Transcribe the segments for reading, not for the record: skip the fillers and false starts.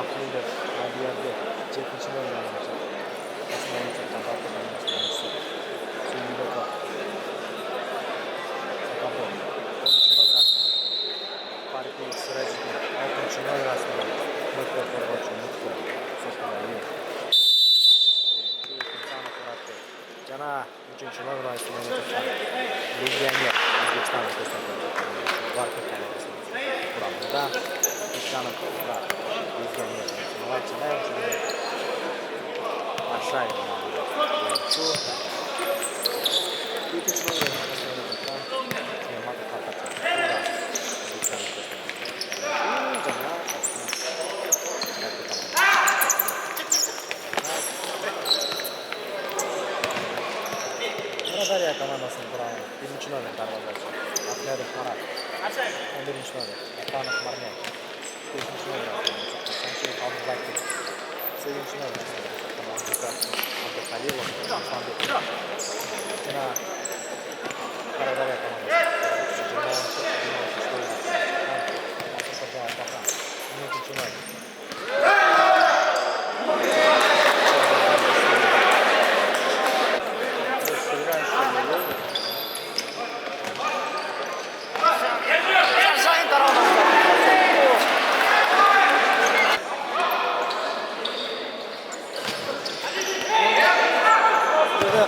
Abdullah Nadiyar'da 7. oynamıştı. Aslında çok tatlı oynamıştı. Şimdi de top. Sakabo. 13. oynamıştı. Farklı sıracı. 6. oynamıştı. Mutlu forvetçi Mutlu. Sokalayı. Jana 3. oynamıştı. Legioner O'zbekiston Barka komandasi quramida Ishlanib turiblar. Legioner Malayziya Ashay o'yinchi 7. Daryo komandasini quramiz. 1. номер darvozachi. Ahmedov Marat. 11. номер. Atanov Marmet. 5. номер. Sanchev Abdubakir. 8. номер. Abduhalilov. Aslanbek. Yana Daryo komandasi. 13. номер.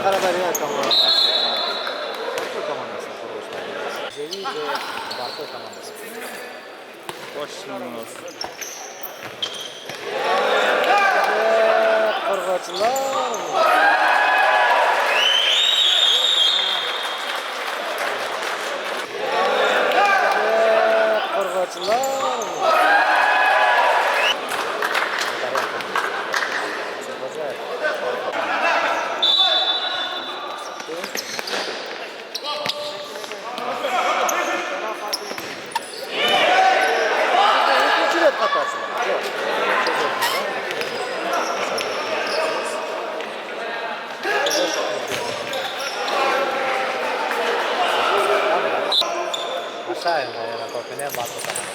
Karadeniz komandası. Barka komandasının kuruluşları. Zevi ve Barka komandası. Başlıyoruz. Forvetçiler. Aşağı yana korkunen Barka komandası.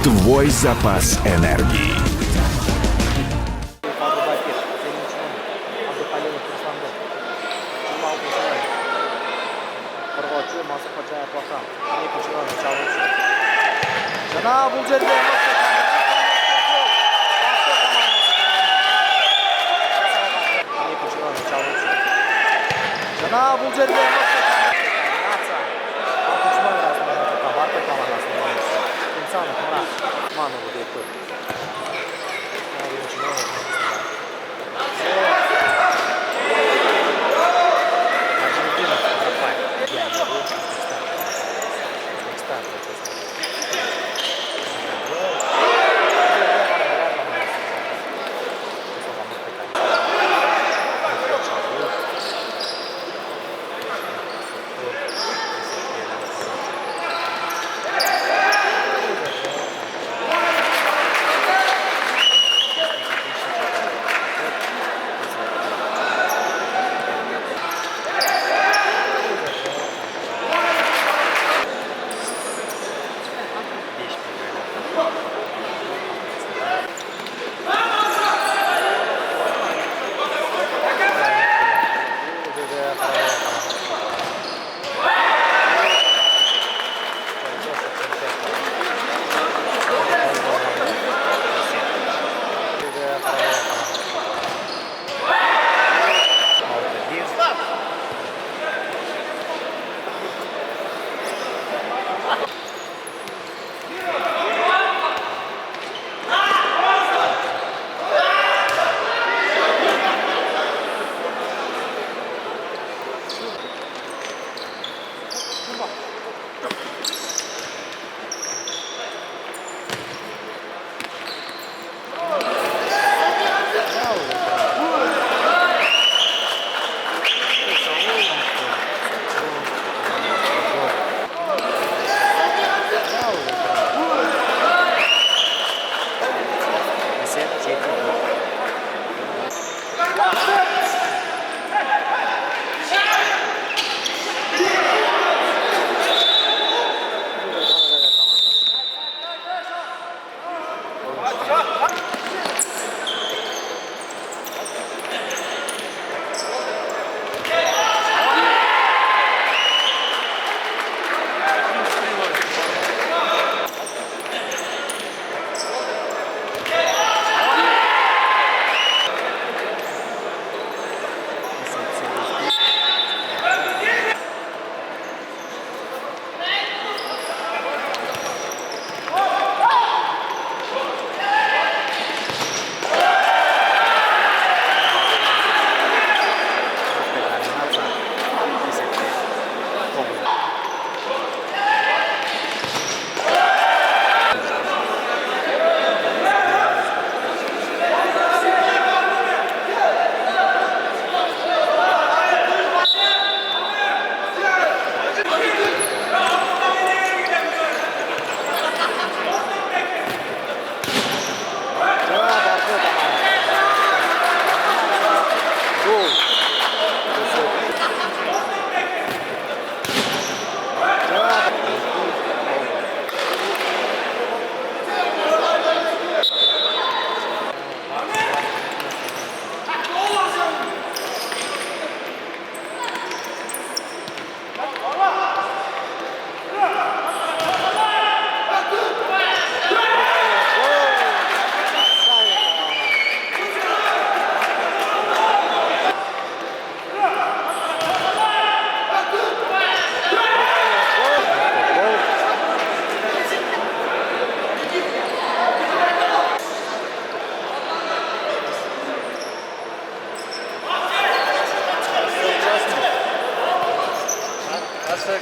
Твой запас энергии. Forvetçi Acayip bakalım. 12. oyunu çalıntı. Jana bu жерде эмас экен. Башка командасы тарабынан. 12. oyunu çalıntı. Jana bu жерде эмас экен. Комбинация. 6. oyun arasında Barça komandasının oyuncusu. İnsanlık Murat. Manovu deyip. 11. oyun.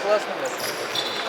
Классно,